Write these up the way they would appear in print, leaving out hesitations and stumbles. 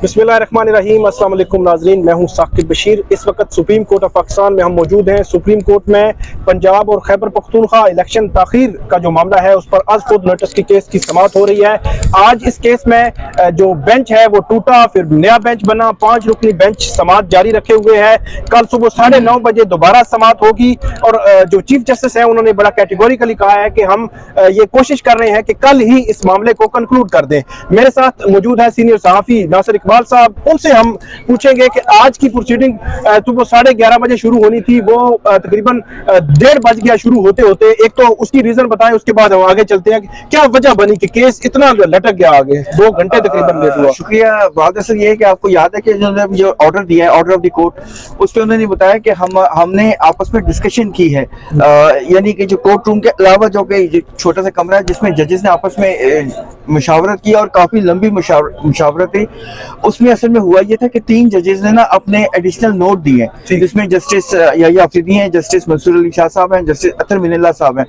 बिस्मिल्लाहिर्रहमानिर्रहीम। अस्सलाम वालेकुम नाज़रीन, मैं हूं साकिब बशीर। इस वक्त सुप्रीम कोर्ट ऑफ पाकिस्तान में हम मौजूद हैं। सुप्रीम कोर्ट में पंजाब और खैबर पख्तूनख्वा इलेक्शन ताखीर का जो मामला है उस पर आज खुद नोटिस की केस की समाअत हो रही है। आज इस केस में जो बेंच है वो टूटा, फिर नया बेंच बना, 5 रुकनी बेंच समाअत जारी रखे हुए है। कल सुबह 9:30 बजे दोबारा समाअत होगी और जो चीफ जस्टिस है उन्होंने बड़ा कैटेगोरिकली कहा है कि हम ये कोशिश कर रहे हैं कि कल ही इस मामले को कंक्लूड कर दें। मेरे साथ मौजूद है सीनियर सहाफी नासिर इकबाल साहब। उनसे हम पूछेंगे कि आज की प्रोसीडिंग सुबह 11:30 बजे शुरू होनी थी, वो तकरीबन 1:30 बज गया शुरू होते होते। एक तो उसकी रीजन बताएं, उसके बाद हम आगे चलते हैं कि क्या वजह बनी कि केस इतना लटक गया आगे, 2 घंटे तकरीबन लेट हुआ। शुक्रिया। बात असल ये है कि आपको याद है कि जो ऑर्डर दिया है, ऑर्डर ऑफ द कोर्ट, उस पर उन्होंने बताया कि हमने आपस में डिस्कशन की है, यानी कि जो कोर्ट रूम के अलावा जो कि छोटा सा कमरा है जिसमें जजेस ने आपस में मुशावरत की और काफी लंबी मुशावरत थी। उसमें असल में हुआ ये था कि 3 जजेस ने ना अपने एडिशनल नोट दिए, जिसमें जस्टिस याहिया अफरीदी हैं, जस्टिस मंसूर अली शाह साहब हैं, जस्टिस अतर मिनल्ला साहब हैं।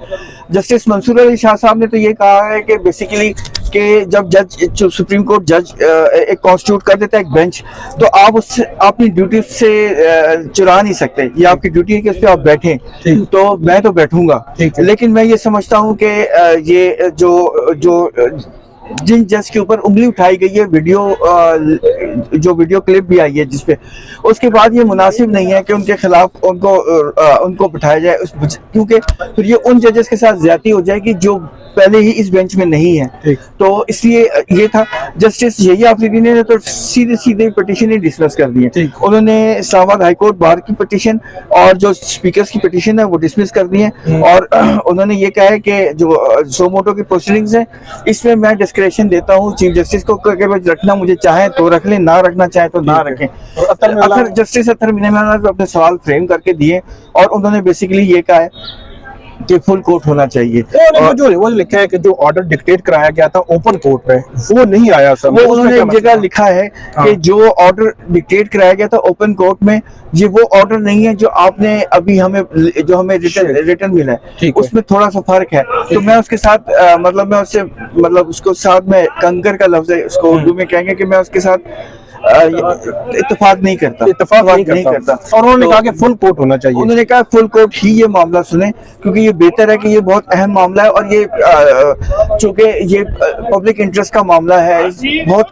जस्टिस मंसूर अली शाह साहब ने तो ये कहा है कि बेसिकली कि जब जज सुप्रीम कोर्ट जज एक कॉन्स्टिट्यूट कर देता है एक बेंच, तो आप उससे अपनी ड्यूटी से चुरा नहीं सकते। ये आपकी ड्यूटी है कि उस पर आप बैठें, तो मैं तो बैठूंगा। लेकिन मैं ये समझता हूँ कि ये जो जिन जज के ऊपर उंगली उठाई गई है, जो वीडियो क्लिप भी आई है जिसपे, उसके बाद ये मुनासिब नहीं है कि उनके खिलाफ उनको बिठाया जाए, क्योंकि फिर ये उन जजेस के साथ ज्यादती हो जाएगी जो पहले ही इस बेंच में नहीं है। तो इसलिए ये था। जस्टिस याहिया अफरीदी ने तो सीधे पिटीशन ही डिसमिस कर दी है। उन्होंने इस्लामाबाद हाई कोर्ट बार की पिटीशन और जो स्पीकर्स की पिटीशन है वो डिसमिस कर दी है और उन्होंने ये कहा है कि जो सो मोटो की प्रोसीडिंग्स है इसमें मैं डिस्क्रेशन देता हूँ चीफ जस्टिस को, रखना मुझे चाहे तो रख लें, ना रखना चाहे तो ना रखें। जस्टिस अतर मिनल्ला ने अपने सवाल फ्रेम करके दिए और उन्होंने बेसिकली ये कहा है कि फुल कोर्ट होना चाहिए। और जो वो लिखा है कि जो ऑर्डर डिक्टेट कराया गया था ओपन कोर्ट में वो नहीं आया सब, वो उन्होंने एक जगह लिखा है कि जो ऑर्डर डिक्टेट कराया गया था ओपन कोर्ट में, ये वो ऑर्डर नहीं है जो आपने अभी हमें रिटर्न मिला है, उसमें थोड़ा सा फर्क है। तो मैं उसके साथ मैं उससे उसको साथ में कंकर का लफ्ज है, उसको उर्दू में कहेंगे कि मैं उसके साथ इत्तेफाक नहीं करता। और उन्होंने कहा कि फुल कोर्ट होना चाहिए। उन्होंने कहा फुल कोर्ट ही ये मामला सुने, क्योंकि ये बेहतर है कि ये बहुत अहम मामला है और ये चूंकि ये पब्लिक इंटरेस्ट का मामला है, बहुत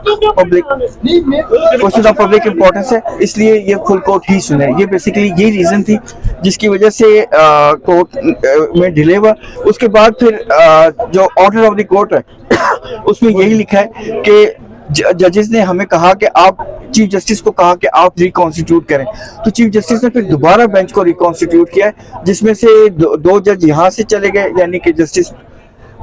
पब्लिक इंपॉर्टेंस है, इसलिए ये फुल कोर्ट ही सुने। ये बेसिकली ये रीजन थी जिसकी वजह से कोर्ट में डिले हुआ। उसके बाद फिर जो ऑर्डर ऑफ द कोर्ट है उसमें यही लिखा है कि जजेस ने हमें कहा कि आप चीफ जस्टिस को कहा कि आप रिकॉन्स्टिट्यूट करें, तो चीफ जस्टिस ने फिर दोबारा बेंच को रिकॉन्स्टिट्यूट किया, जिसमें से दो जज यहाँ से चले गए, यानी कि जस्टिस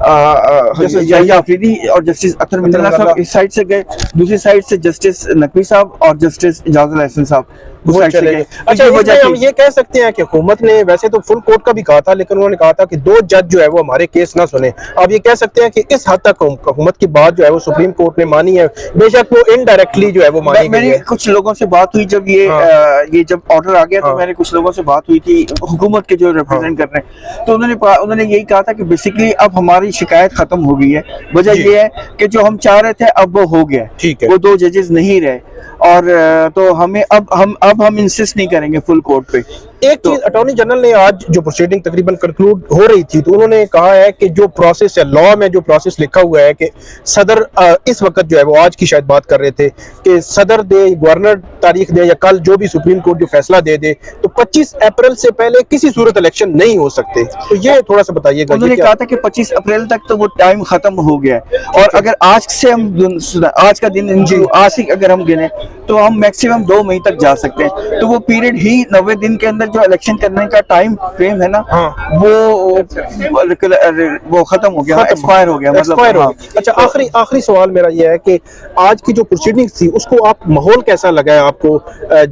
याहिया अफरीदी और जस्टिस अतर मिनल्ला साहब इस साइड से गए, दूसरी साइड से जस्टिस नकवी साहब और जस्टिस इजाजुल अहसन साहब उस साइड से गए। अच्छा, हम ये कह सकते हैं कि हुकूमत ने वैसे तो फुल कोर्ट का भी कहा था, लेकिन उन्होंने कहा था कि 2 जज जो है वो हमारे केस ना सुने। अब ये कह सकते हैं कि इस हद तक हुकूमत की बात जो है वो सुप्रीम कोर्ट ने मानी है, बेशक वो इनडायरेक्टली जो है वो मानी गई है। कुछ लोगों से बात हुई जब ये जब ऑर्डर आ गया, तो मैंने कुछ लोगों से बात हुई थी हुकूमत के जो रिप्रेजेंट कर रहे हैं, तो उन्होंने यही कहा था कि बेसिकली अब हमारी शिकायत खत्म हो गई है। वजह ये है कि जो हम चाह रहे थे अब वो हो गया, वो 2 जजेस नहीं रहे और तो हमें अब हम इंसिस्ट नहीं करेंगे फुल कोर्ट पे। एक चीज अटॉर्नी जनरल ने आज जो प्रोसीडिंग तकरीबन कंक्लूड हो रही थी, तो उन्होंने कहा है कि जो प्रोसेस है, लॉ में जो प्रोसेस लिखा हुआ है कि सदर इस वक्त जो है वो आज की शायद बात कर रहे थे कि सदर दे, गवर्नर तारीख दे या कल जो भी सुप्रीम कोर्ट जो फैसला दे दे, तो 25 अप्रैल से पहले किसी सूरत इलेक्शन नहीं हो सकते। तो ये थोड़ा सा बताइएगा। उन्होंने कहा था कि 25 अप्रैल तक तो वो टाइम खत्म हो गया है और अगर आज से हम आज का दिन आज से अगर हम गिने तो हम मैक्सिमम 2 मई तक जा सकते हैं। तो वो पीरियड ही 90 दिन के अंदर जो इलेक्शन करने का टाइम फ्रेम है ना, हाँ। वो खत्म हो गया, एक्सपायर हो गया, मतलब Expire हो हाँ। गया। अच्छा, आखिरी सवाल मेरा ये है कि आज की जो प्रोसीडिंग्स थी उसको आप माहौल कैसा लगा है आपको?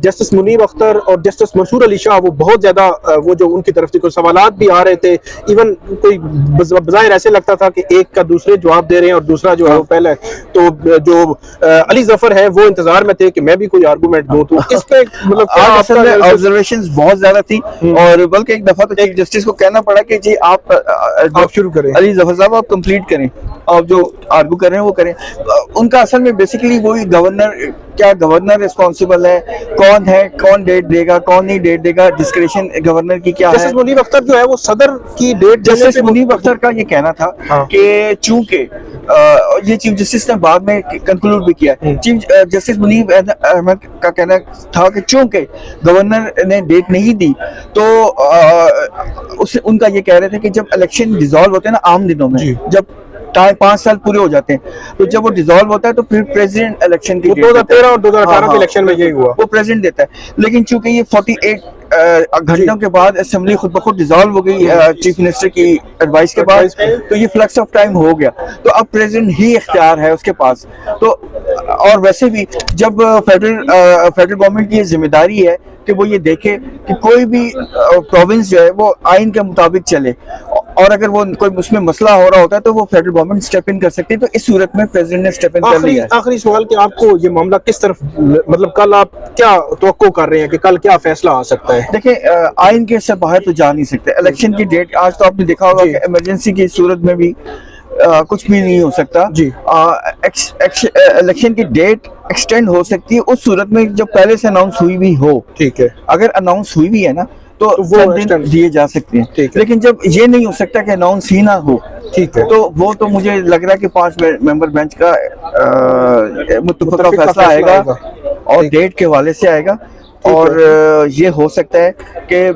जस्टिस मुनीब अख्तर और जस्टिस मंसूर अली शाह वो बहुत ज्यादा वो जो उनकी तरफ से कोई सवालात भी आ रहे थे, इवन कोई बज़ाहिर ऐसे लगता था कि एक का दूसरे जवाब दे रहे हैं और दूसरा जो है वो पहले, तो जो अली जफर है वो इंतजार में थे कि मैं भी कोई आर्गूमेंट दूं, तो इस पे मतलब क्या आज असल में आपका ऑब्जर्वेशंस बहुत ज्यादा थी, और बल्कि एक दफा तो चीफ जस्टिस को कहना पड़ा कि जी आप शुरू करें, अली जफर साहब आप कंप्लीट करें, आप जो आर्गू कर रहे हैं वो करें। उनका असल में बेसिकली वही गवर्नर रिस्पॉन्सिबल है, कौन डेट देगा, कौन नहीं डेट देगा, डिस्क्रिप्शन गवर्नर की क्या है। जस्टिस मुनीब अख्तर जो है वो सदर की डेट जस्टिस मुनीब अख्तर का ये कहना था हाँ। कि चूंकि ये चीफ जस्टिस ने बाद में कंक्लूड भी किया, चीफ जस्टिस मुनीब अहमद का कहना था कि चूंकि गवर्नर ने डेट नहीं दी तो उनका ये कह रहे थे कि जब इलेक्शन डिसॉल्व होते हैं ना आम दिनों में, जब 5 साल पूरे हो जाते हैं, तो जब वो डिसॉल्व होता है तो फिर प्रेसिडेंट इलेक्शन की 2013 और 2018 के इलेक्शन में यही हुआ, वो प्रेसिडेंट देता है। लेकिन चूंकि ये 48 घंटों के बाद असेंबली खुद ब खुद डिसॉल्व हो गई चीफ मिनिस्टर की एडवाइस के बाद, तो ये फ्लक्स ऑफ टाइम हो गया, तो अब प्रेसिडेंट ही इख्तियार है उसके पास। तो और वैसे भी जब फेडरल गवर्नमेंट की जिम्मेदारी है कि वो ये देखे कि कोई भी प्रोविंस जो है वो आइन के मुताबिक चले, और अगर वो कोई उसमें मसला हो रहा होता है तो वो फेडरल गवर्नमेंट स्टेप इन कर सकती है, तो इस सूरत में प्रेसिडेंट ने स्टेप इन कर लिया है। आखिरी सवाल कि आपको ये मामला किस तरफ, मतलब कल आप क्या तवक्को कर रहे हैं कि कल क्या फैसला आ सकता है? देखिए आइन के से बाहर तो जा नहीं सकते। इलेक्शन की डेट आज तो आपने देखा होगा कि इमरजेंसी की सूरत में भी कुछ भी नहीं हो सकता जी। इलेक्शन की डेट एक्सटेंड हो सकती है उस सूरत में जब पहले से अनाउंस हुई भी हो। ठीक है, अगर अनाउंस हुई भी है ना तो वो दिन दिए जा सकते हैं, लेकिन जब ये नहीं हो सकता कि अनाउंस ही ना हो, ठीक है, तो वो तो मुझे लग रहा है कि 5 मेंबर बेंच का मुत्तफिका फैसला आएगा और डेट के हवाले से आएगा, और ये हो सकता है कि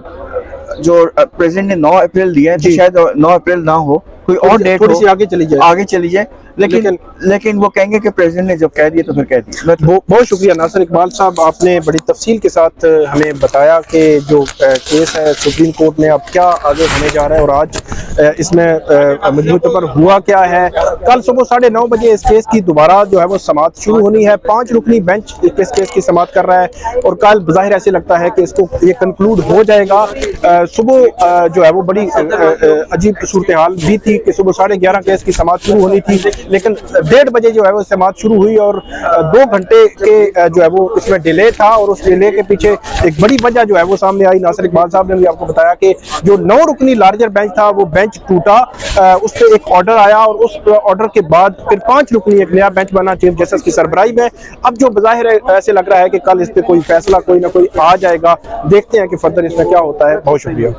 जो प्रेसिडेंट ने 9 अप्रैल दिया है तो शायद 9 अप्रैल ना हो, कोई और डेट थोड़ी सी आगे चली जाए, लेकिन वो कहेंगे कि प्रेसिडेंट ने जब कह दिया तो फिर कह दिया। बहुत शुक्रिया नासिर इकबाल साहब, आपने बड़ी तफसील के साथ हमें बताया कि जो केस है सुप्रीम कोर्ट में अब क्या आगे होने जा रहा है और आज इसमें मजमूई तौर पर हुआ क्या है। कल सुबह 9:30 बजे इस केस की दोबारा जो है वो समाअत शुरू होनी है। 5 रुकनी बेंच इस केस की समाअत कर रहा है और कल बज़ाहिर ऐसे लगता है कि इसको ये कंक्लूड हो जाएगा। सुबह जो है वो बड़ी अजीब सूरत हाल भी थी कि सुबह 11:30 केस की समाअत शुरू होनी थी, लेकिन 1:30 बजे जो है वो समाअत शुरू हुई और 2 घंटे के जो है वो इसमें डिले था, और उस डिले के पीछे एक बड़ी वजह जो है वो सामने आई। नासिर इकबाल साहब ने भी आपको बताया कि जो 9 रुकनी लार्जर बेंच था वो बेंच टूटा, उस पर एक ऑर्डर आया और उस ऑर्डर के बाद फिर 5 रुकनी एक नया बेंच बना चीफ जस्टिस की सरबराही में। अब जो बज़ाहिर ऐसे लग रहा है कि कल इस पे कोई फैसला कोई ना कोई आ जाएगा, देखते हैं कि फर्दर इसमें क्या होता है। बहुत शुक्रिया।